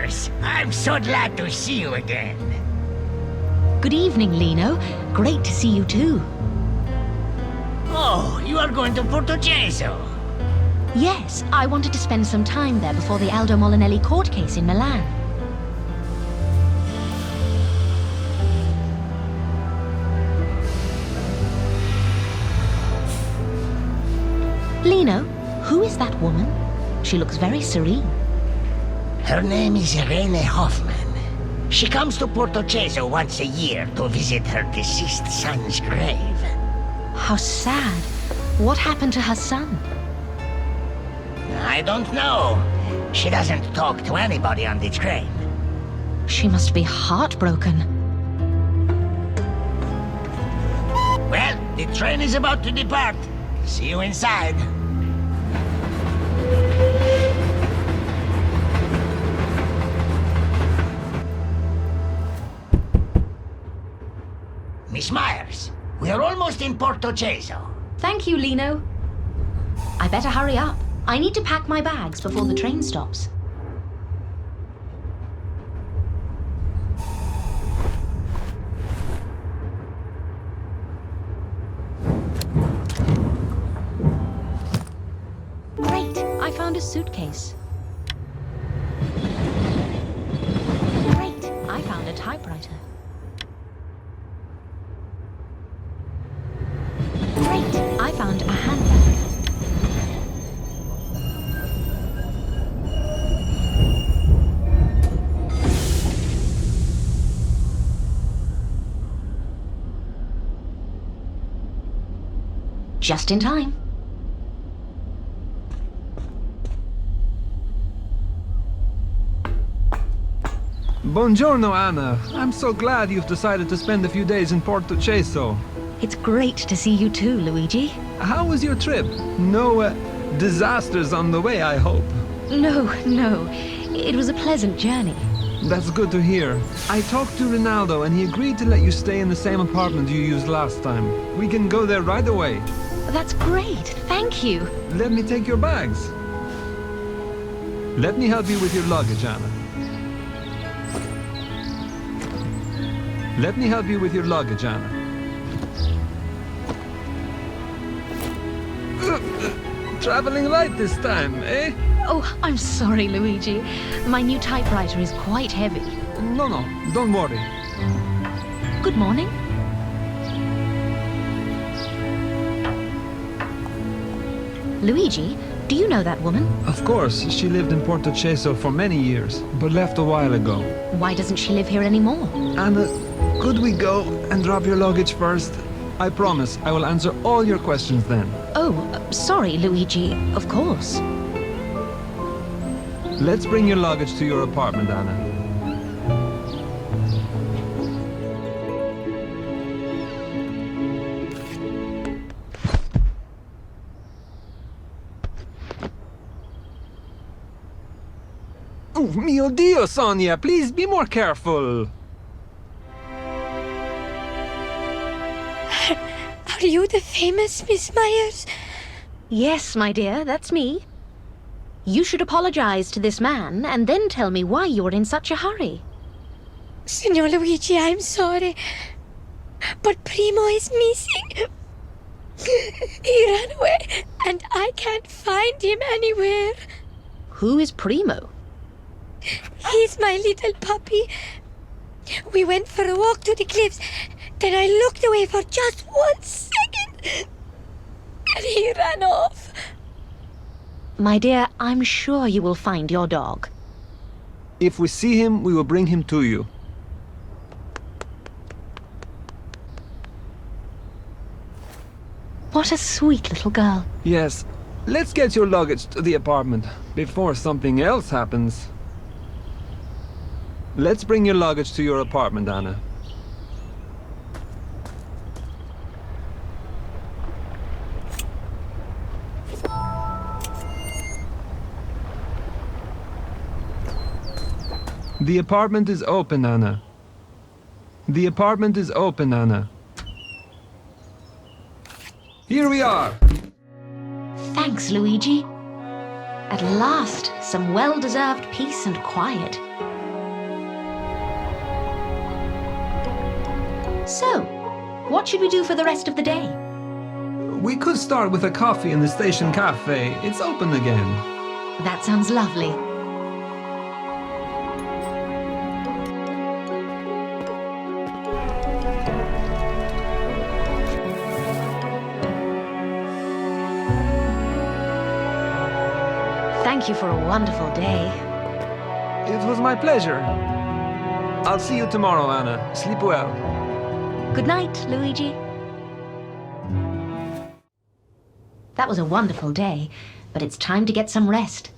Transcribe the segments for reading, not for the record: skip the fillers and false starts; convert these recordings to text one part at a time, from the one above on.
Myers. I'm so glad to see you again. Good evening, Lino. Great to see you too. Oh, you are going to Porto Ceso. Yes, I wanted to spend some time there before the Aldo Molinelli court case in Milan. Lino, who is that woman? She looks very serene. Her name is Irene Hoffman. She comes to Porto Ceso once a year to visit her deceased son's grave. How sad. What happened to her son? I don't know. She doesn't talk to anybody on the train. She must be heartbroken. Well, the train is about to depart. See you inside. Miss Myers, we are almost in Porto Ceso. Thank you, Lino. I better hurry up. I need to pack my bags before the train stops. Great, I found a suitcase. Great, I found a typewriter. Great, I found a handbag. Just in time. Buongiorno, Anna. I'm so glad you've decided to spend a few days in Porto Ceso. It's great to see you too, Luigi. How was your trip? No disasters on the way, I hope. No. It was a pleasant journey. That's good to hear. I talked to Rinaldo and he agreed to let you stay in the same apartment you used last time. We can go there right away. That's great. Thank you. Let me take your bags. Let me help you with your luggage, Anna. Let me help you with your luggage, Anna. Traveling light this time, eh? Oh, I'm sorry, Luigi. My new typewriter is quite heavy. No, don't worry. Good morning. Luigi, do you know that woman? Of course, she lived in Porto Ceso for many years, but left a while ago. Why doesn't she live here anymore? Anna, could we go and drop your luggage first? I promise I will answer all your questions then. Oh, sorry, Luigi. Of course. Let's bring your luggage to your apartment, Anna. Oh, mio Dio, Sonia, please be more careful. Are you the famous Miss Myers? Yes, my dear, that's me. You should apologize to this man and then tell me why you were in such a hurry. Signor Luigi, I'm sorry. But Primo is missing. He ran away and I can't find him anywhere. Who is Primo? He's my little puppy. We went for a walk to the cliffs. Then I looked away for just 1 second. And he ran off. My dear, I'm sure you will find your dog. If we see him, we will bring him to you. What a sweet little girl. Yes, let's get your luggage to the apartment before something else happens. Let's bring your luggage to your apartment, Anna. The apartment is open, Anna. The apartment is open, Anna. Here we are! Thanks, Luigi. At last, some well-deserved peace and quiet. So, what should we do for the rest of the day? We could start with a coffee in the station cafe. It's open again. That sounds lovely. Thank you for a wonderful day. It was my pleasure. I'll see you tomorrow, Anna. Sleep well. Good night, Luigi. That was a wonderful day, but it's time to get some rest.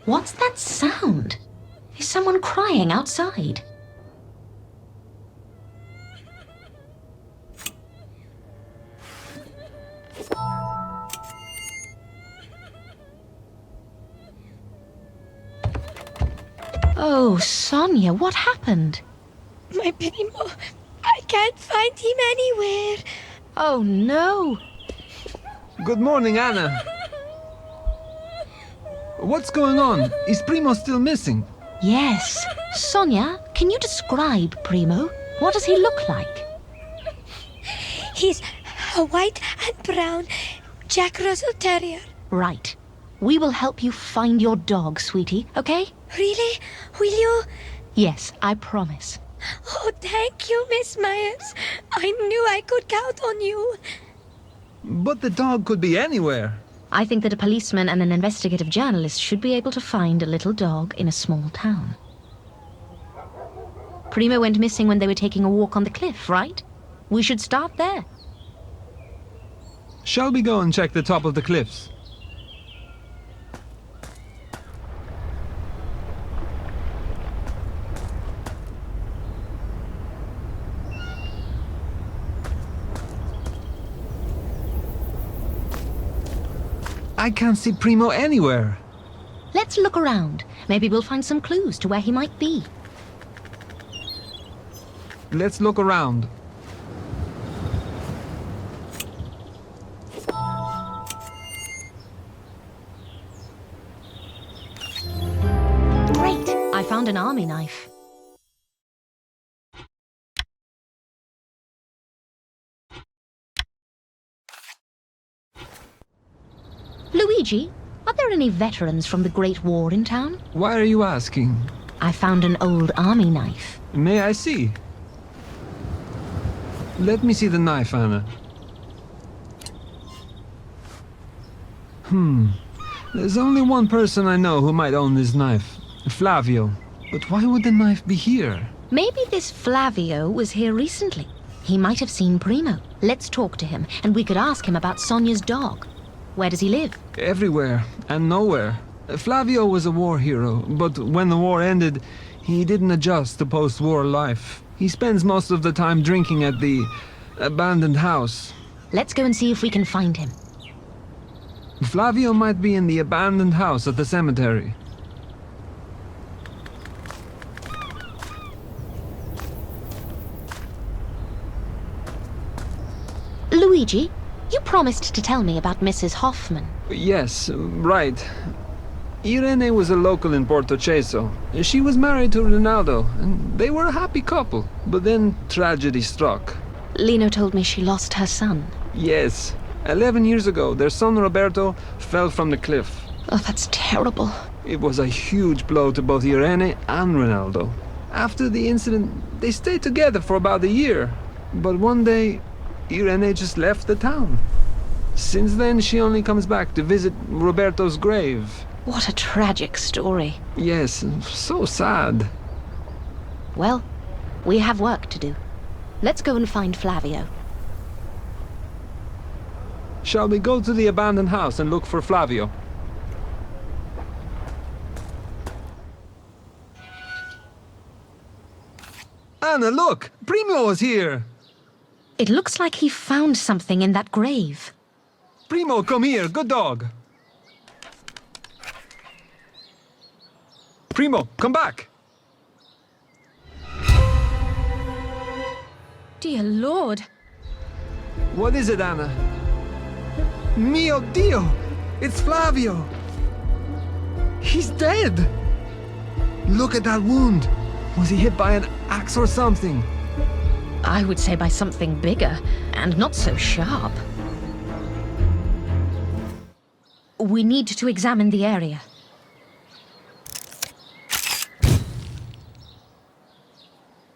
What's that sound? Is someone crying outside? Oh, Sonia, what happened? My Primo, I can't find him anywhere. Oh, no. Good morning, Anna. What's going on? Is Primo still missing? Yes. Sonia, can you describe Primo? What does he look like? He's a white and brown Jack Russell Terrier. Right. We will help you find your dog, sweetie, okay? Really? Will you? Yes, I promise. Oh, thank you, Miss Myers. I knew I could count on you. But the dog could be anywhere. I think that a policeman and an investigative journalist should be able to find a little dog in a small town. Primo went missing when they were taking a walk on the cliff, right? We should start there. Shall we go and check the top of the cliffs? I can't see Primo anywhere. Let's look around. Maybe we'll find some clues to where he might be. Let's look around. Great! I found an army knife. Luigi, are there any veterans from the Great War in town? Why are you asking? I found an old army knife. May I see? Let me see the knife, Anna. There's only one person I know who might own this knife. Flavio. But why would the knife be here? Maybe this Flavio was here recently. He might have seen Primo. Let's talk to him, and we could ask him about Sonia's dog. Where does he live? Everywhere and nowhere. Flavio was a war hero, but when the war ended, he didn't adjust to post-war life. He spends most of the time drinking at the abandoned house. Let's go and see if we can find him. Flavio might be in the abandoned house at the cemetery. Luigi, you promised to tell me about Mrs. Hoffman. Yes, right. Irene was a local in Porto Ceso. She was married to Ronaldo, and they were a happy couple. But then tragedy struck. Lino told me she lost her son. Yes. 11 years ago, their son Roberto fell from the cliff. Oh, that's terrible. It was a huge blow to both Irene and Ronaldo. After the incident, they stayed together for about a year. But one day, Irene just left the town. Since then, she only comes back to visit Roberto's grave. What a tragic story. Yes, so sad. Well, we have work to do. Let's go and find Flavio. Shall we go to the abandoned house and look for Flavio? Anna, look! Primo is here! It looks like he found something in that grave. Primo, come here, good dog! Primo, come back! Dear Lord. What is it, Anna? Mio Dio! It's Flavio! He's dead! Look at that wound! Was he hit by an axe or something? I would say by something bigger, and not so sharp. We need to examine the area.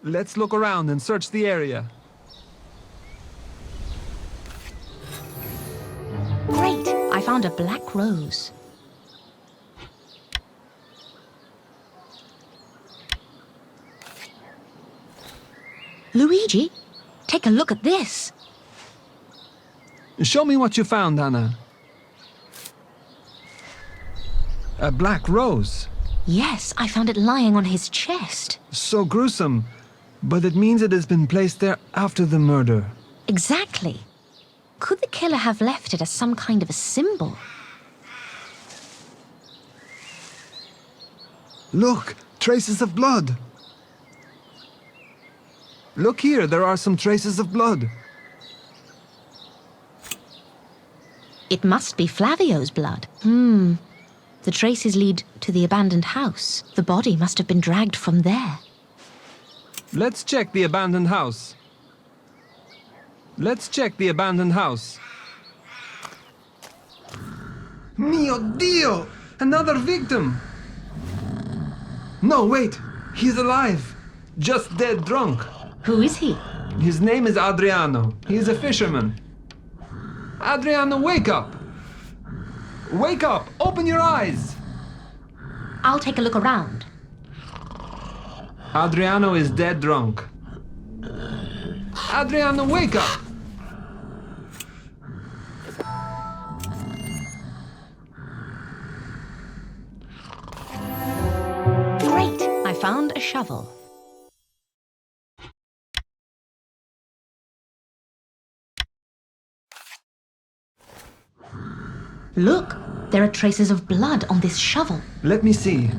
Let's look around and search the area. Great! I found a black rose. Luigi, take a look at this. Show me what you found, Anna. A black rose. Yes, I found it lying on his chest. So gruesome. But it means it has been placed there after the murder. Exactly. Could the killer have left it as some kind of a symbol? Look, traces of blood. Look here, there are some traces of blood. It must be Flavio's blood. The traces lead to the abandoned house. The body must have been dragged from there. Let's check the abandoned house. Let's check the abandoned house. Mio Dio! Another victim! No, wait! He's alive! Just dead drunk. Who is he? His name is Adriano. He is a fisherman. Adriano, wake up! Wake up! Open your eyes! I'll take a look around. Adriano is dead drunk. Adriano, wake up! Great! I found a shovel. Look! There are traces of blood on this shovel. Let me see.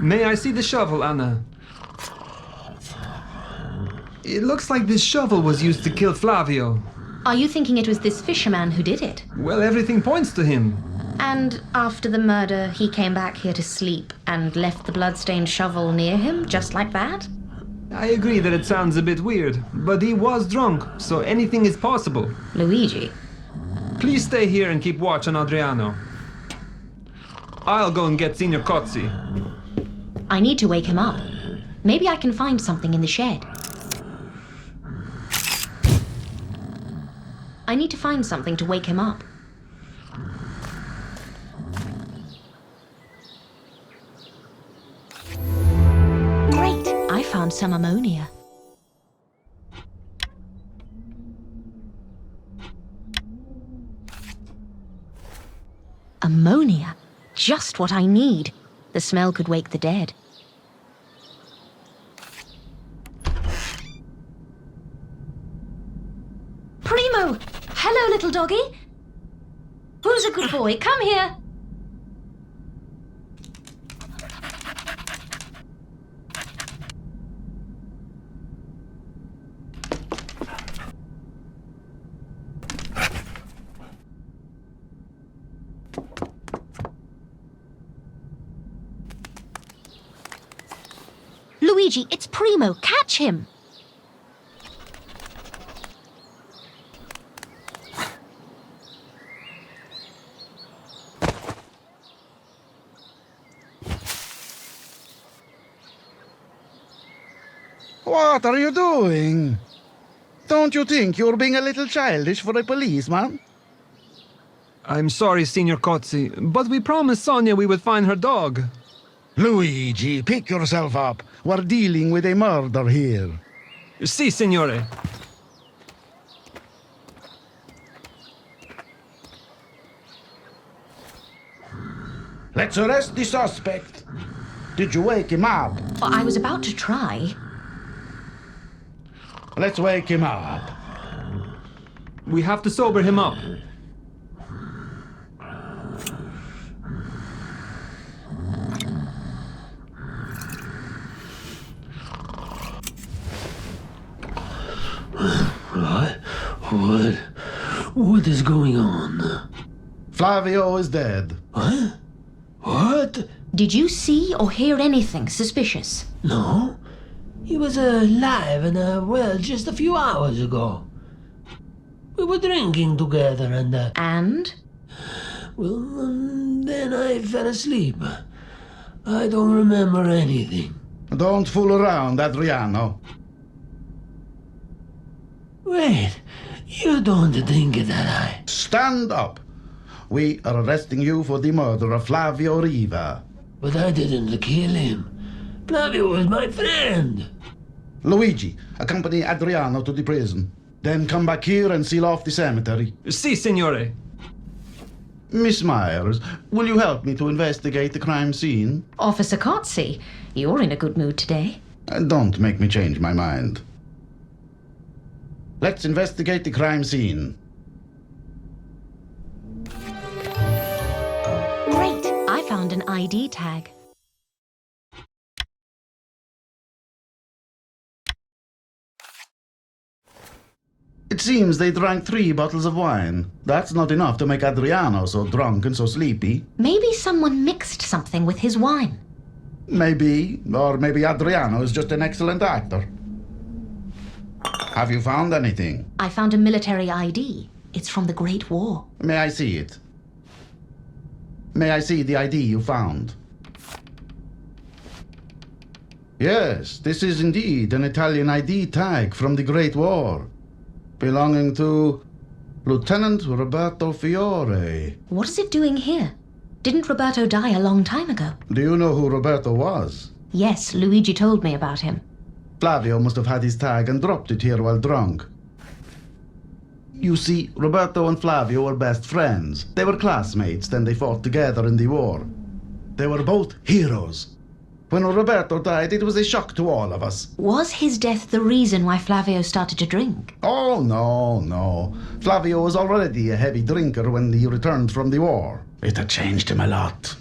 May I see the shovel, Anna? It looks like this shovel was used to kill Flavio. Are you thinking it was this fisherman who did it? Well, everything points to him. And after the murder, he came back here to sleep and left the blood-stained shovel near him, just like that? I agree that it sounds a bit weird, but he was drunk, so anything is possible. Luigi. Please stay here and keep watch on Adriano. I'll go and get Signor Cozzi. I need to wake him up. Maybe I can find something in the shed. I need to find something to wake him up. Great! I found some ammonia. Ammonia? Just what I need. The smell could wake the dead. Primo! Hello, little doggy. Who's a good boy? Come here. Luigi, it's Primo. Catch him. What are you doing? Don't you think you're being a little childish for a policeman? I'm sorry, Signor Cozzi, but we promised Sonia we would find her dog. Luigi, pick yourself up. We're dealing with a murder here. Si, signore. Let's arrest the suspect. Did you wake him up? Well, I was about to try. Let's wake him up. We have to sober him up. What is going on? Flavio is dead. Huh? What? Did you see or hear anything suspicious? No. He was alive and well just a few hours ago. We were drinking together and And? well, then I fell asleep. I don't remember anything. Don't fool around, Adriano. Wait, you don't think that Stand up. We are arresting you for the murder of Flavio Riva. But I didn't kill him. Flavio was my friend. Luigi, accompany Adriano to the prison. Then come back here and seal off the cemetery. Si, signore. Miss Myers, will you help me to investigate the crime scene? Officer Cotzi, you're in a good mood today. Don't make me change my mind. Let's investigate the crime scene. Great! I found an ID tag. It seems they drank 3 bottles of wine. That's not enough to make Adriano so drunk and so sleepy. Maybe someone mixed something with his wine. Maybe, or maybe Adriano is just an excellent actor. Have you found anything? I found a military ID. It's from the Great War. May I see it? May I see the ID you found? Yes, this is indeed an Italian ID tag from the Great War, belonging to Lieutenant Roberto Fiore. What is it doing here? Didn't Roberto die a long time ago? Do you know who Roberto was? Yes, Luigi told me about him. Flavio must have had his tag and dropped it here while drunk. You see, Roberto and Flavio were best friends. They were classmates, then they fought together in the war. They were both heroes. When Roberto died, it was a shock to all of us. Was his death the reason why Flavio started to drink? Oh, no. Flavio was already a heavy drinker when he returned from the war. It had changed him a lot.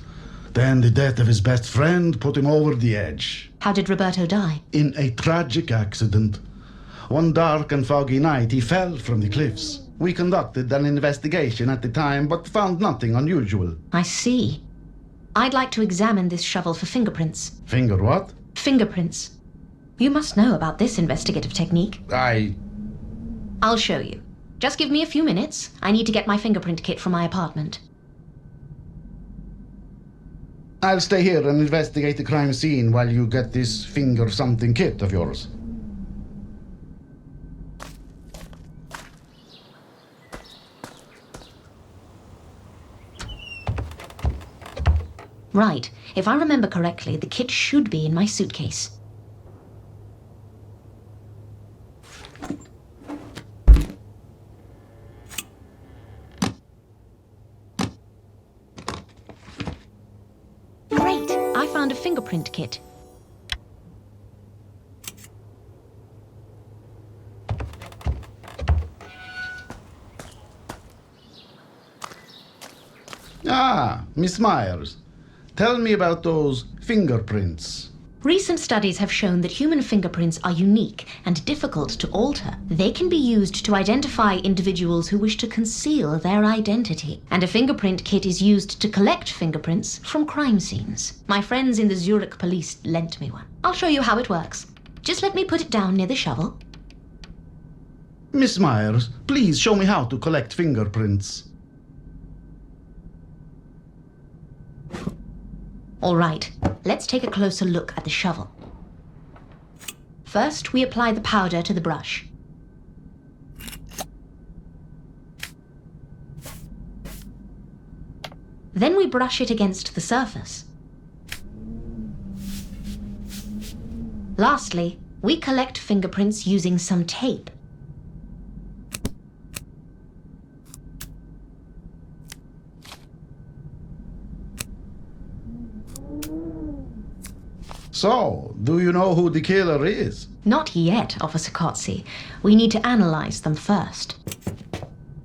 Then the death of his best friend put him over the edge. How did Roberto die? In a tragic accident. One dark and foggy night, he fell from the cliffs. We conducted an investigation at the time, but found nothing unusual. I see. I'd like to examine this shovel for fingerprints. Finger what? Fingerprints. You must know about this investigative technique. I'll show you. Just give me a few minutes. I need to get my fingerprint kit from my apartment. I'll stay here and investigate the crime scene while you get this finger-something kit of yours. Right. If I remember correctly, the kit should be in my suitcase. Great! I found a fingerprint kit. Ah, Miss Myers. Tell me about those fingerprints. Recent studies have shown that human fingerprints are unique and difficult to alter. They can be used to identify individuals who wish to conceal their identity. And a fingerprint kit is used to collect fingerprints from crime scenes. My friends in the Zurich police lent me one. I'll show you how it works. Just let me put it down near the shovel. Miss Myers, please show me how to collect fingerprints. All right, let's take a closer look at the shovel. First, we apply the powder to the brush. Then we brush it against the surface. Lastly, we collect fingerprints using some tape. So, do you know who the killer is? Not yet, Officer Cozzi. We need to analyze them first.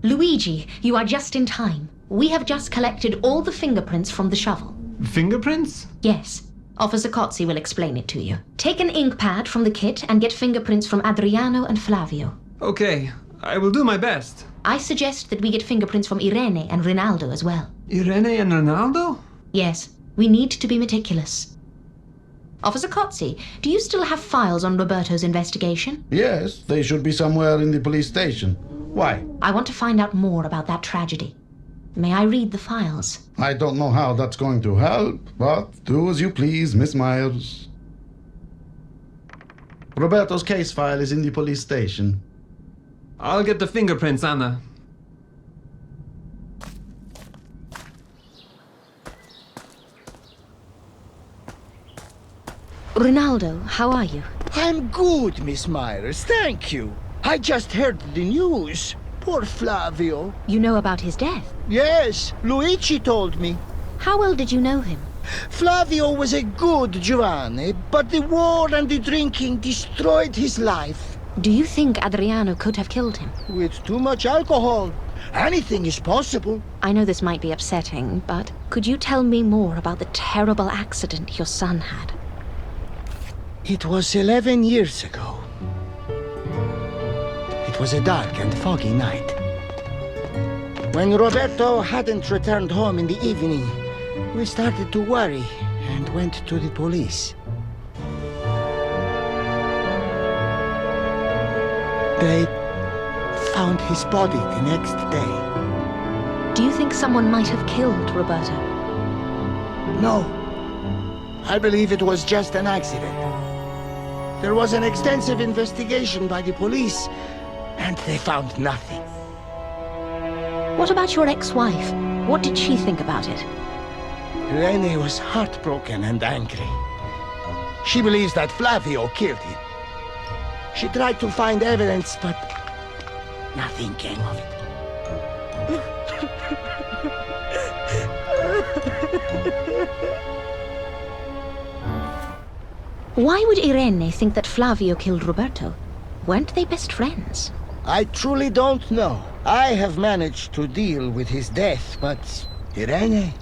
Luigi, you are just in time. We have just collected all the fingerprints from the shovel. Fingerprints? Yes. Officer Cozzi will explain it to you. Take an ink pad from the kit and get fingerprints from Adriano and Flavio. Okay, I will do my best. I suggest that we get fingerprints from Irene and Rinaldo as well. Irene and Ronaldo? Yes, we need to be meticulous. Officer Cozzi, do you still have files on Roberto's investigation? Yes, they should be somewhere in the police station. Why? I want to find out more about that tragedy. May I read the files? I don't know how that's going to help, but do as you please, Miss Myers. Roberto's case file is in the police station. I'll get the fingerprints, Anna. Rinaldo, how are you? I'm good, Miss Myers, thank you. I just heard the news. Poor Flavio. You know about his death? Yes, Luigi told me. How well did you know him? Flavio was a good Giovanni, but the war and the drinking destroyed his life. Do you think Adriano could have killed him? With too much alcohol, anything is possible. I know this might be upsetting, but could you tell me more about the terrible accident your son had? It was 11 years ago. It was a dark and foggy night. When Roberto hadn't returned home in the evening, we started to worry and went to the police. They found his body the next day. Do you think someone might have killed Roberto? No. I believe it was just an accident. There was an extensive investigation by the police, and they found nothing. What about your ex-wife? What did she think about it? Irene was heartbroken and angry. She believes that Flavio killed him. She tried to find evidence, but nothing came of it. Why would Irene think that Flavio killed Roberto? Weren't they best friends? I truly don't know. I have managed to deal with his death, but Irene,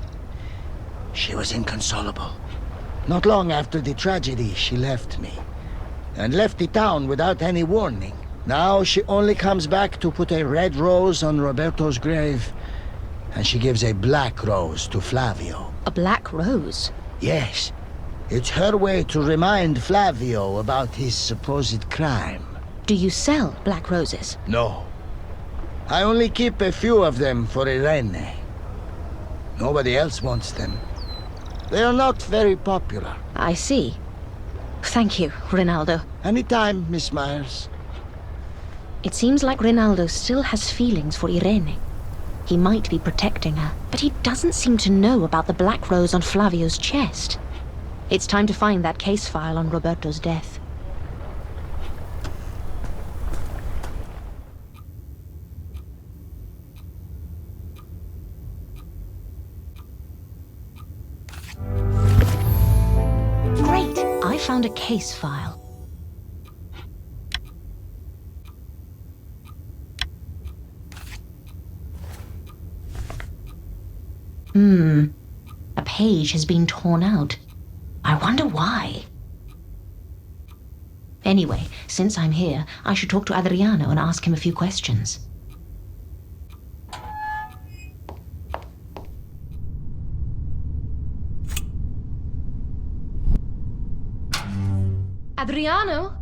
she was inconsolable. Not long after the tragedy, she left me. And left the town without any warning. Now she only comes back to put a red rose on Roberto's grave. And she gives a black rose to Flavio. A black rose? Yes. It's her way to remind Flavio about his supposed crime. Do you sell black roses? No. I only keep a few of them for Irene. Nobody else wants them. They are not very popular. I see. Thank you, Rinaldo. Anytime, Miss Myers. It seems like Rinaldo still has feelings for Irene. He might be protecting her, but he doesn't seem to know about the black rose on Flavio's chest. It's time to find that case file on Roberto's death. Great! I found a case file. A page has been torn out. I wonder why. Anyway, since I'm here, I should talk to Adriano and ask him a few questions. Adriano?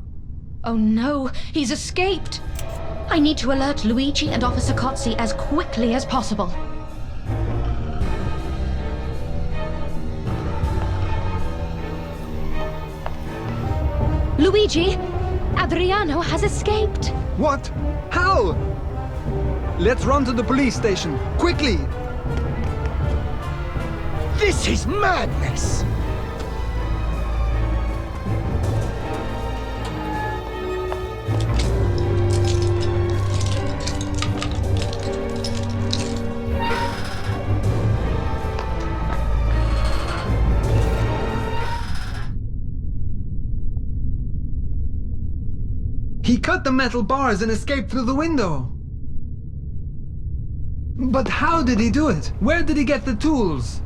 Oh no, he's escaped! I need to alert Luigi and Officer Cozzi as quickly as possible. Luigi! Adriano has escaped! What? How? Let's run to the police station, quickly! This is madness! He cut the metal bars and escaped through the window. But how did he do it? Where did he get the tools?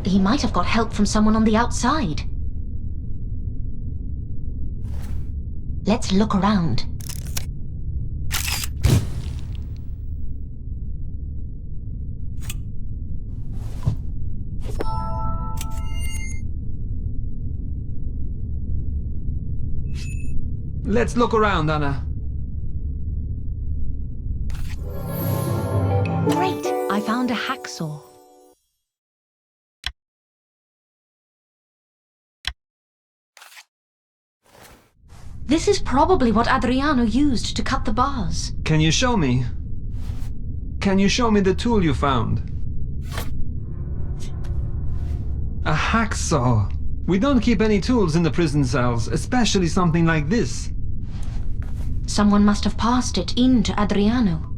He might have got help from someone on the outside. Let's look around. Let's look around, Anna. Great! I found a hacksaw. This is probably what Adriano used to cut the bars. Can you show me? Can you show me the tool you found? A hacksaw. We don't keep any tools in the prison cells, especially something like this. Someone must have passed it in to Adriano.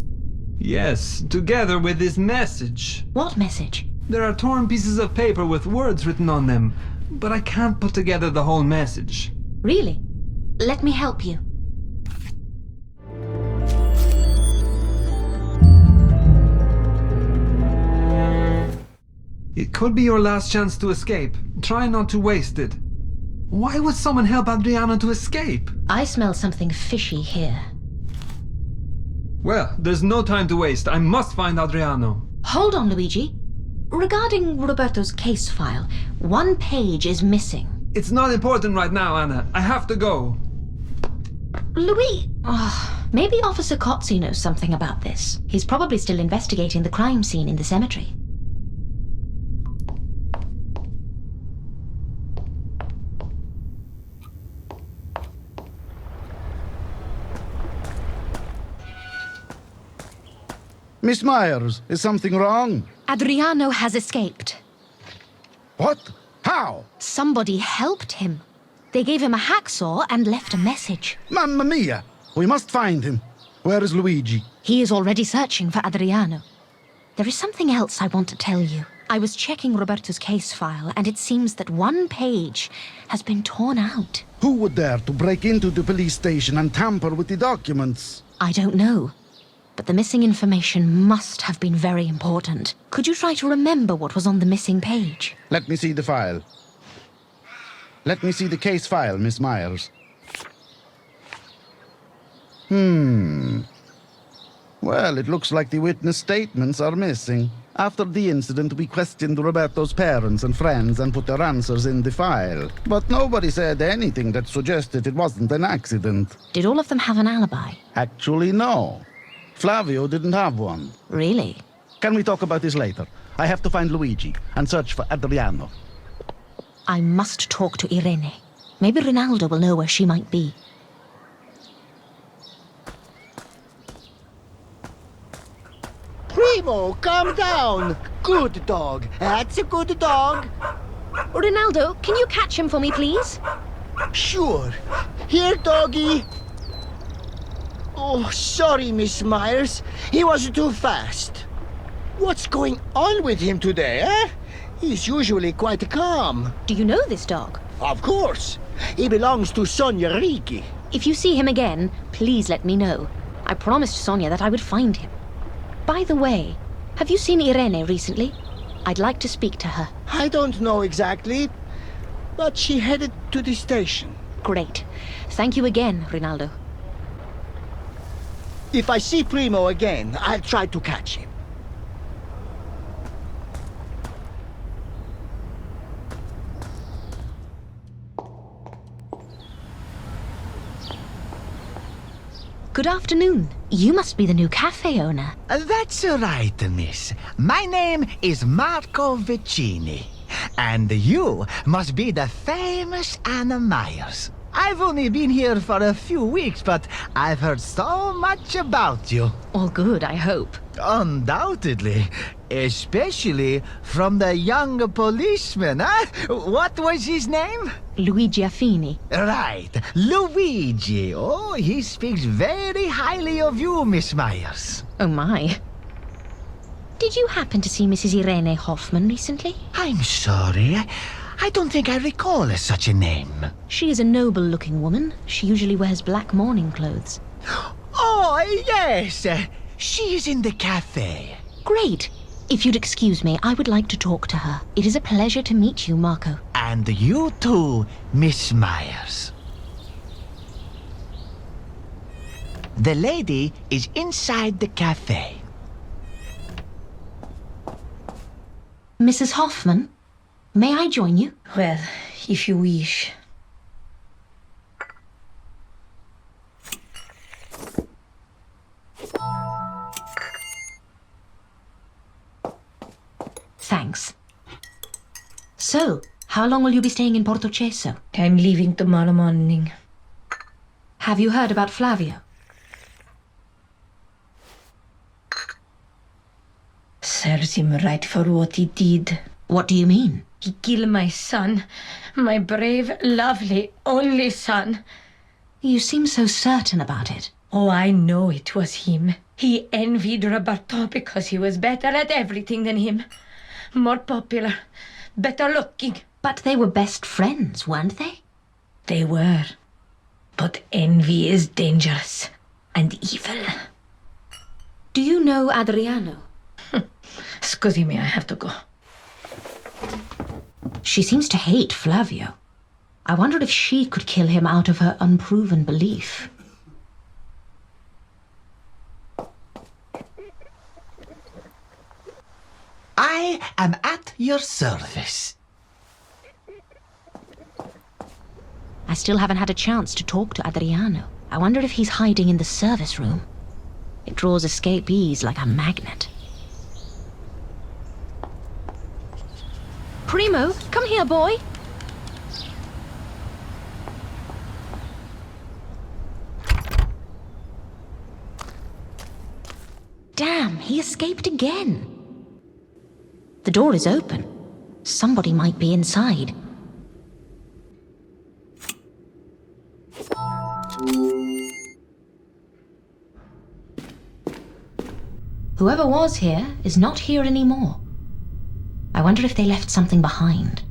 Yes, together with this message. What message? There are torn pieces of paper with words written on them, but I can't put together the whole message. Really? Let me help you. It could be your last chance to escape. Try not to waste it. Why would someone help Adriano to escape? I smell something fishy here. Well, there's no time to waste. I must find Adriano. Hold on, Luigi. Regarding Roberto's case file, one page is missing. It's not important right now, Anna. I have to go. Maybe Officer Cozzi knows something about this. He's probably still investigating the crime scene in the cemetery. Miss Myers, is something wrong? Adriano has escaped. What? How? Somebody helped him. They gave him a hacksaw and left a message. Mamma mia! We must find him. Where is Luigi? He is already searching for Adriano. There is something else I want to tell you. I was checking Roberto's case file, and it seems that one page has been torn out. Who would dare to break into the police station and tamper with the documents? I don't know. But the missing information must have been very important. Could you try to remember what was on the missing page? Let me see the file. Let me see the case file, Miss Myers. Well, it looks like the witness statements are missing. After the incident, we questioned Roberto's parents and friends and put their answers in the file. But nobody said anything that suggested it wasn't an accident. Did all of them have an alibi? Actually, no. Flavio didn't have one. Really? Can we talk about this later? I have to find Luigi and search for Adriano. I must talk to Irene. Maybe Rinaldo will know where she might be. Primo, calm down. Good dog. That's a good dog. Rinaldo, can you catch him for me, please? Sure. Here, doggy. Oh, sorry, Miss Myers. He was too fast. What's going on with him today, eh? He's usually quite calm. Do you know this dog? Of course. He belongs to Sonia Ricci. If you see him again, please let me know. I promised Sonia that I would find him. By the way, have you seen Irene recently? I'd like to speak to her. I don't know exactly, but she headed to the station. Great. Thank you again, Rinaldo. If I see Primo again, I'll try to catch him. Good afternoon. You must be the new cafe owner. That's right, miss. My name is Marco Vicini. And you must be the famous Anna Myers. I've only been here for a few weeks, but I've heard so much about you. All good, I hope. Undoubtedly. Especially from the young policeman, huh? What was his name? Luigi Affini. Right, Luigi. Oh, he speaks very highly of you, Miss Myers. Oh my. Did you happen to see Mrs. Irene Hoffman recently? I'm sorry. I don't think I recall such a name. She is a noble-looking woman. She usually wears black mourning clothes. Oh, yes. She is in the cafe. Great. If you'd excuse me, I would like to talk to her. It is a pleasure to meet you, Marco. And you too, Miss Myers. The lady is inside the cafe. Mrs. Hoffman, may I join you? Well, if you wish. Thanks. So, how long will you be staying in Porto Ceso? I'm leaving tomorrow morning. Have you heard about Flavio? Serves him right for what he did. What do you mean? He killed my son. My brave, lovely, only son. You seem so certain about it. Oh, I know it was him. He envied Roberto because he was better at everything than him. More popular, better looking. But they were best friends, weren't they? They were. But envy is dangerous and evil. Do you know Adriano? Scusi me, I have to go. She seems to hate Flavio. I wondered if she could kill him out of her unproven belief. I am at your service. I still haven't had a chance to talk to Adriano. I wonder if he's hiding in the service room. It draws escapees like a magnet. Primo, come here, boy. Damn, he escaped again. The door is open. Somebody might be inside. Whoever was here is not here anymore. I wonder if they left something behind.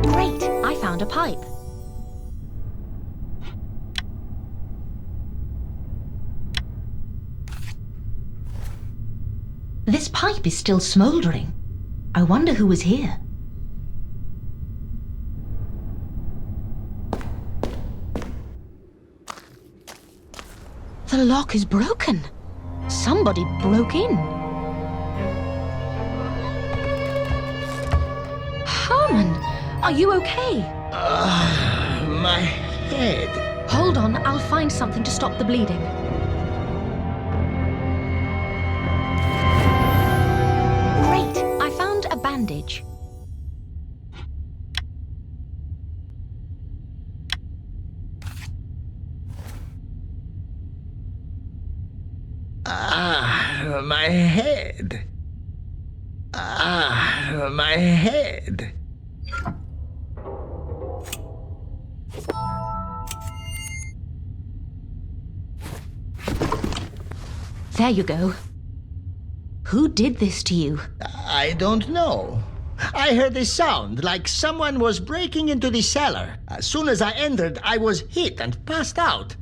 Great! I found a pipe. This pipe is still smoldering. I wonder who was here. The lock is broken. Somebody broke in. Herman, are you okay? My head. Hold on, I'll find something to stop the bleeding. Great, I found a bandage. My head. My head. There you go. Who did this to you? I don't know. I heard a sound like someone was breaking into the cellar. As soon as I entered, I was hit and passed out.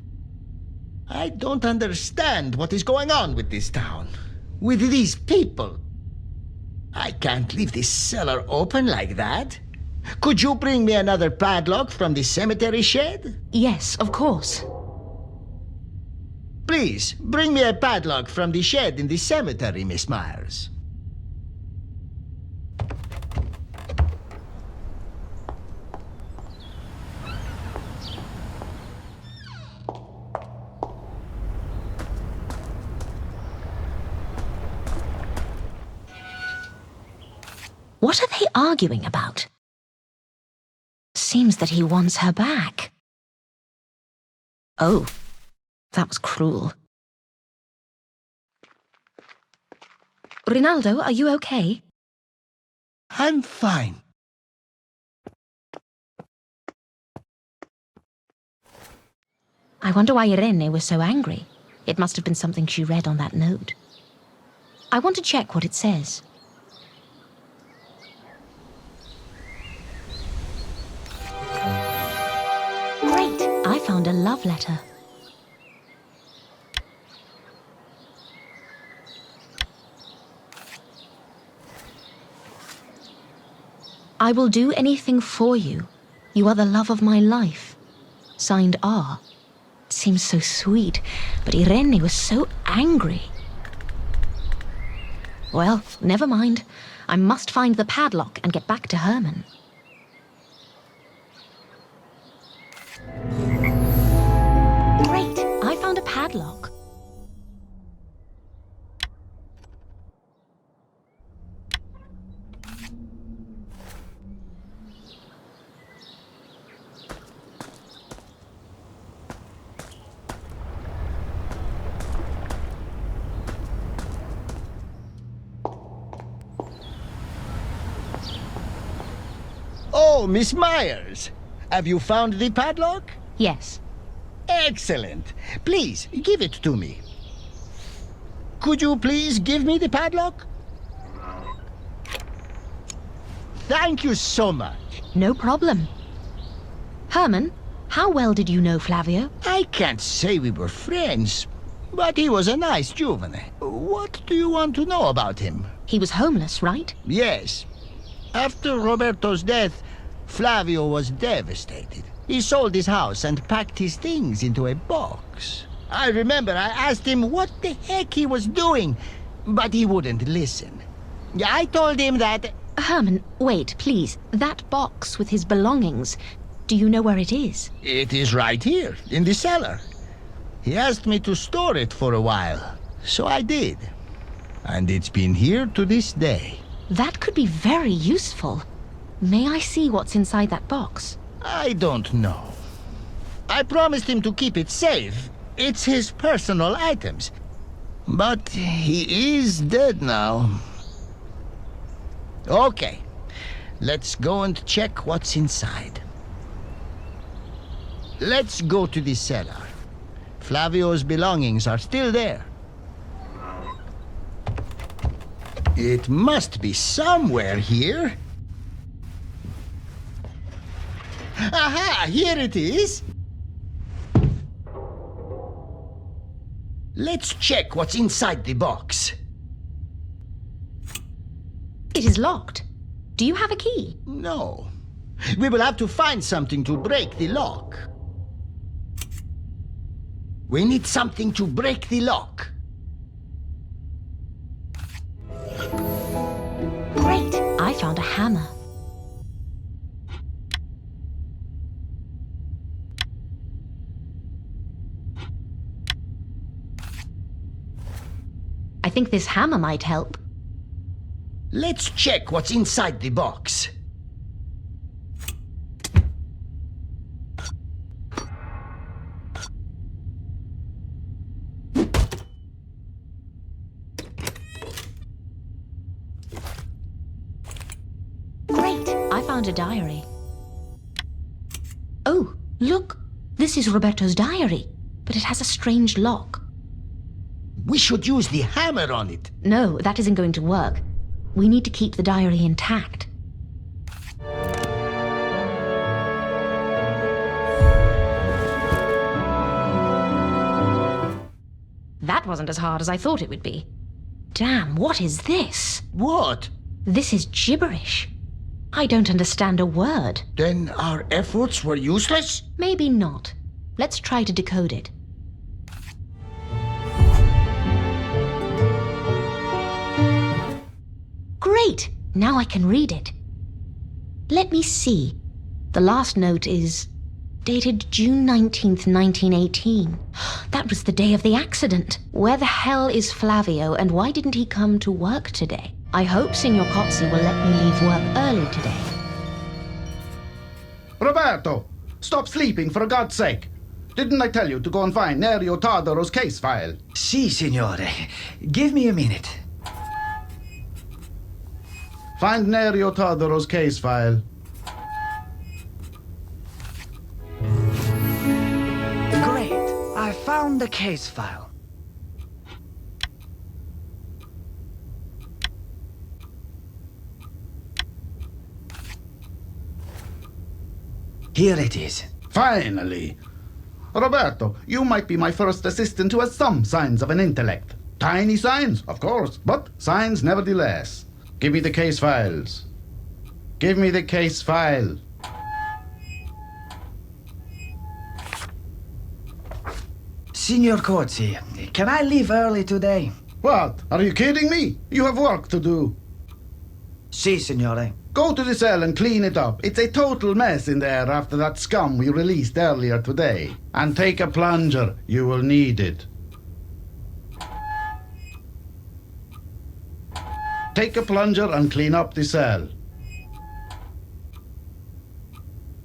I don't understand what is going on with this town. With these people. I can't leave this cellar open like that. Could you bring me another padlock from the cemetery shed? Yes, of course. Please, bring me a padlock from the shed in the cemetery, Miss Myers. What are they arguing about? Seems that he wants her back. Oh, that was cruel. Rinaldo, are you okay? I'm fine. I wonder why Irene was so angry. It must have been something she read on that note. I want to check what it says. Great! I found a love letter. I will do anything for you. You are the love of my life. Signed R. It seems so sweet, but Irene was so angry. Well, never mind. I must find the padlock and get back to Herman. Great! I found a padlock. Oh, Miss Myers, have you found the padlock? Yes. Excellent. Please, give it to me. Could you please give me the padlock? Thank you so much. No problem. Herman, how well did you know Flavio? I can't say we were friends, but he was a nice juvenile. What do you want to know about him? He was homeless, right? Yes. After Roberto's death, Flavio was devastated. He sold his house and packed his things into a box. I remember I asked him what the heck he was doing, but he wouldn't listen. I told him that... Herman, wait, please. That box with his belongings, do you know where it is? It is right here, in the cellar. He asked me to store it for a while, so I did. And it's been here to this day. That could be very useful. May I see what's inside that box? I don't know. I promised him to keep it safe. It's his personal items. But he is dead now. Okay, let's go and check what's inside. Let's go to the cellar. Flavio's belongings are still there. It must be somewhere here. Aha! Here it is! Let's check what's inside the box. It is locked. Do you have a key? No. We will have to find something to break the lock. We need something to break the lock. Great! I found a hammer. I think this hammer might help. Let's check what's inside the box. Great! I found a diary. Oh, look! This is Roberto's diary, but it has a strange lock. We should use the hammer on it. No, that isn't going to work. We need to keep the diary intact. That wasn't as hard as I thought it would be. Damn, what is this? What? This is gibberish. I don't understand a word. Then our efforts were useless? Maybe not. Let's try to decode it. Great! Now I can read it. Let me see. The last note is dated June 19th, 1918. That was the day of the accident. Where the hell is Flavio, and why didn't he come to work today? I hope Signor Cozzi will let me leave work early today. Roberto! Stop sleeping, for God's sake! Didn't I tell you to go and find Nerio Tardaro's case file? Si, signore. Give me a minute. Find Nerio Tardaro's case file. Great. I found the case file. Here it is. Finally. Roberto, you might be my first assistant who has some signs of an intellect. Tiny signs, of course, but signs nevertheless. Give me the case files. Give me the case file. Signor Corsi, can I leave early today? What? Are you kidding me? You have work to do. Si, signore. Go to the cell and clean it up. It's a total mess in there after that scum we released earlier today. And take a plunger. You will need it. Take a plunger and clean up the cell.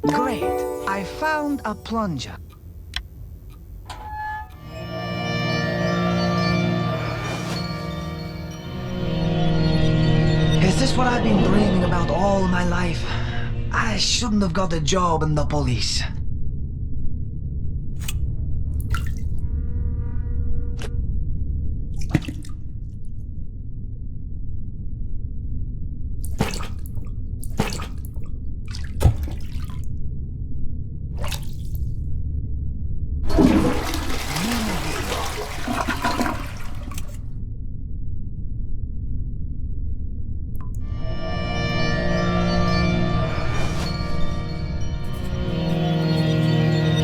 Great. I found a plunger. Is this what I've been dreaming about all my life? I shouldn't have got a job in the police.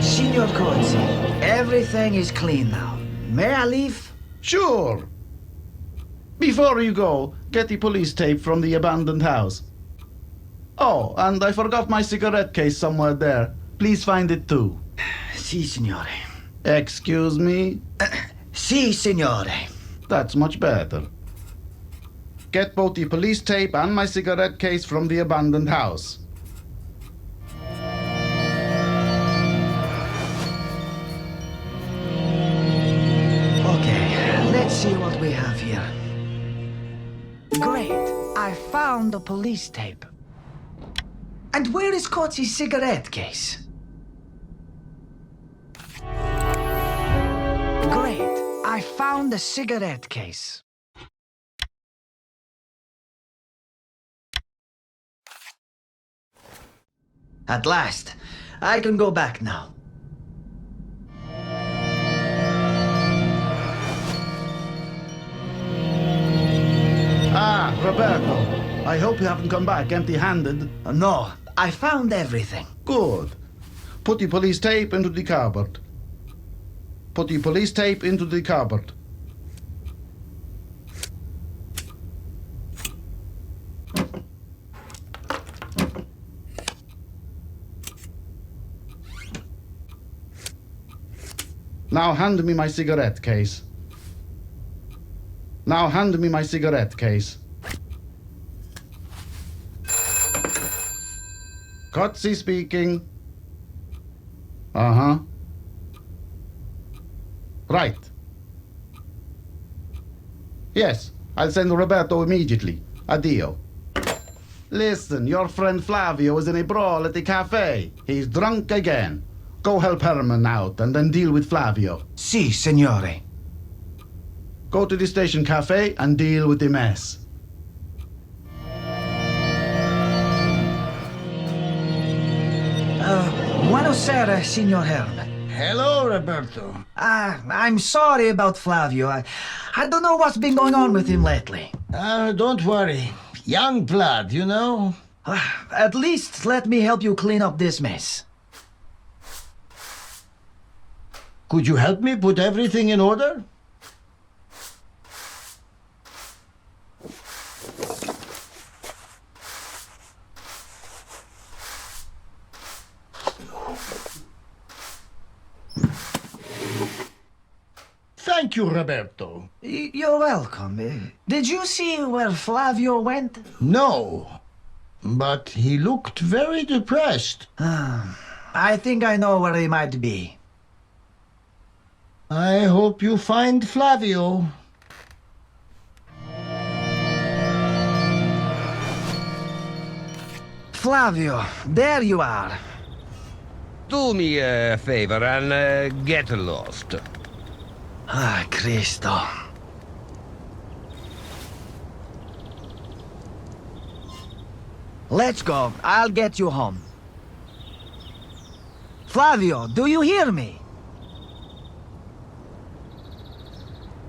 Signor Corsi, everything is clean now. May I leave? Sure. Before you go, get the police tape from the abandoned house. Oh, and I forgot my cigarette case somewhere there. Please find it too. Si, signore. Excuse me? Si, signore. That's much better. Get both the police tape and my cigarette case from the abandoned house. Okay, let's see what we have here. Great, I found the police tape. And where is Corsi's cigarette case? Great, I found the cigarette case. At last, I can go back now. Ah, Roberto. I hope you haven't come back empty-handed. No, I found everything. Good. Put the police tape into the cupboard. Put the police tape into the cupboard. Now hand me my cigarette case. Now hand me my cigarette case. Cozzi speaking. Uh-huh. Right. Yes, I'll send Roberto immediately. Addio. Listen, your friend Flavio is in a brawl at the cafe. He's drunk again. Go help Herman out and then deal with Flavio. Si, signore. Go to the station cafe and deal with the mess. Buonasera, signor Herman. Hello, Roberto. I'm sorry about Flavio. I don't know what's been going on with him lately. Don't worry. Young blood, you know. At least let me help you clean up this mess. Could you help me put everything in order? Thank you, Roberto. You're welcome. Did you see where Flavio went? No, but he looked very depressed. I think I know where he might be. I hope you find Flavio. Flavio, there you are. Do me a favor and get lost. Ah, Cristo. Let's go. I'll get you home. Flavio, do you hear me?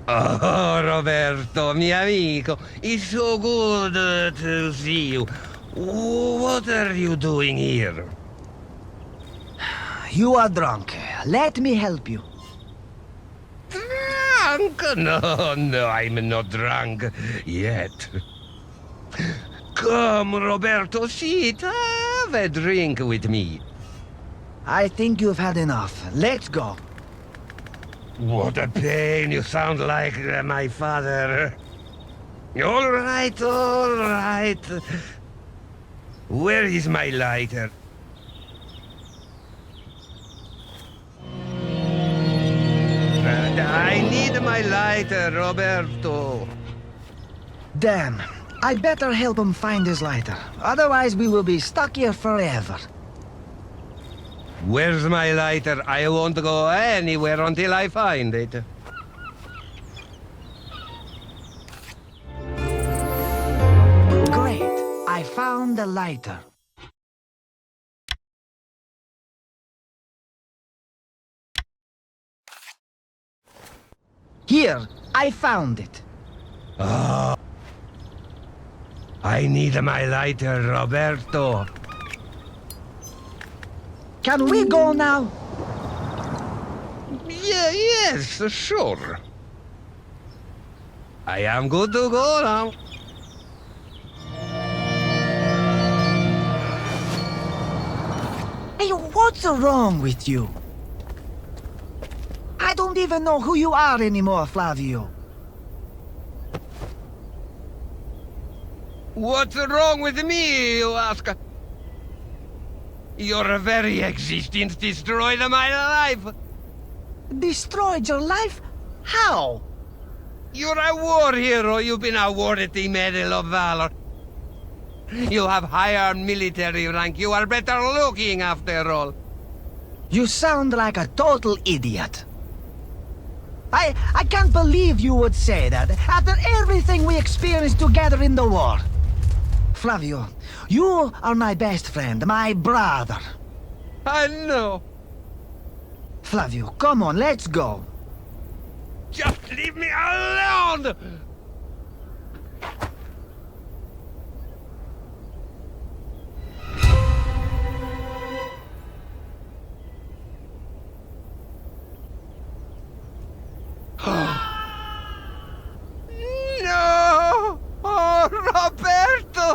Oh, Roberto, mio amico, it's so good to see you. What are you doing here? You are drunk. Let me help you. Drunk? No, I'm not drunk yet. Come, Roberto, sit, have a drink with me. I think you've had enough. Let's go. What a pain, you sound like my father. All right, all right. Where is my lighter? I need my lighter, Roberto. Damn. I better help him find his lighter. Otherwise, we will be stuck here forever. Where's my lighter? I won't go anywhere until I find it. Great. I found the lighter. Here, I found it. I need my lighter, Roberto. Can we go now? Yes, sure. I am good to go now. Hey, what's wrong with you? I don't even know who you are anymore, Flavio. What's wrong with me, you ask? Your very existence destroyed my life. Destroyed your life? How? You're a war hero. You've been awarded the Medal of Valor. You have higher military rank. You are better looking, after all. You sound like a total idiot. I can't believe you would say that, after everything we experienced together in the war. Flavio, you are my best friend, my brother. I know. Flavio, come on, let's go. Just leave me alone! No! Oh, Roberto!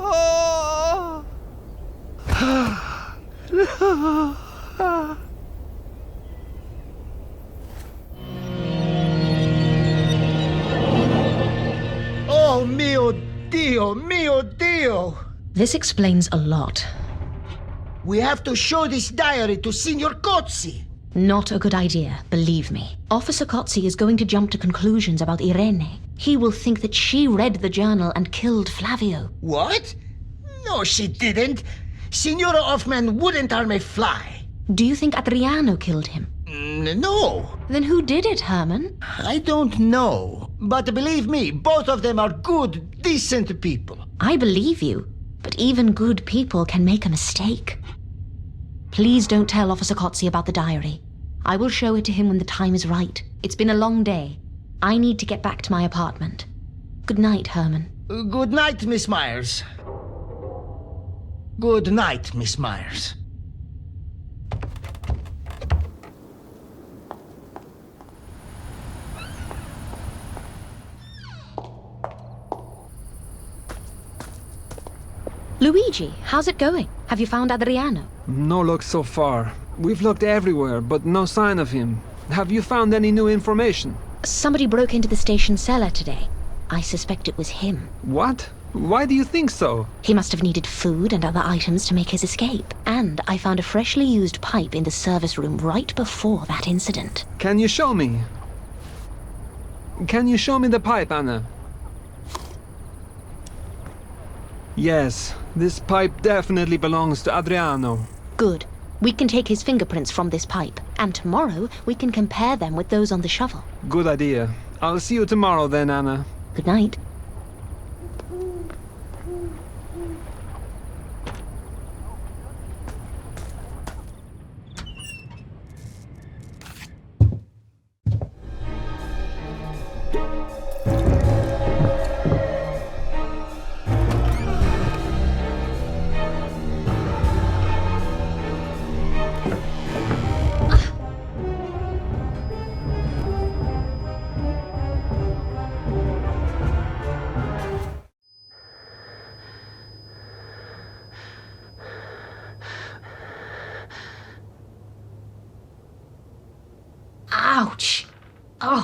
Oh, mio Dio, mio Dio! This explains a lot. We have to show this diary to Signor Cozzi. Not a good idea, believe me. Officer Cozzi is going to jump to conclusions about Irene. He will think that she read the journal and killed Flavio. What? No, she didn't. Signora Hoffman wouldn't harm a fly. Do you think Adriano killed him? No. Then who did it, Herman? I don't know. But believe me, both of them are good, decent people. I believe you, but even good people can make a mistake. Please don't tell Officer Cozzi about the diary. I will show it to him when the time is right. It's been a long day. I need to get back to my apartment. Good night, Herman. Good night, Miss Myers. Good night, Miss Myers. Luigi, how's it going? Have you found Adriano? No luck so far. We've looked everywhere, but no sign of him. Have you found any new information? Somebody broke into the station cellar today. I suspect it was him. What? Why do you think so? He must have needed food and other items to make his escape. And I found a freshly used pipe in the service room right before that incident. Can you show me? Can you show me the pipe, Anna? Yes, this pipe definitely belongs to Adriano. Good. We can take his fingerprints from this pipe, and tomorrow we can compare them with those on the shovel. Good idea. I'll see you tomorrow then, Anna. Good night.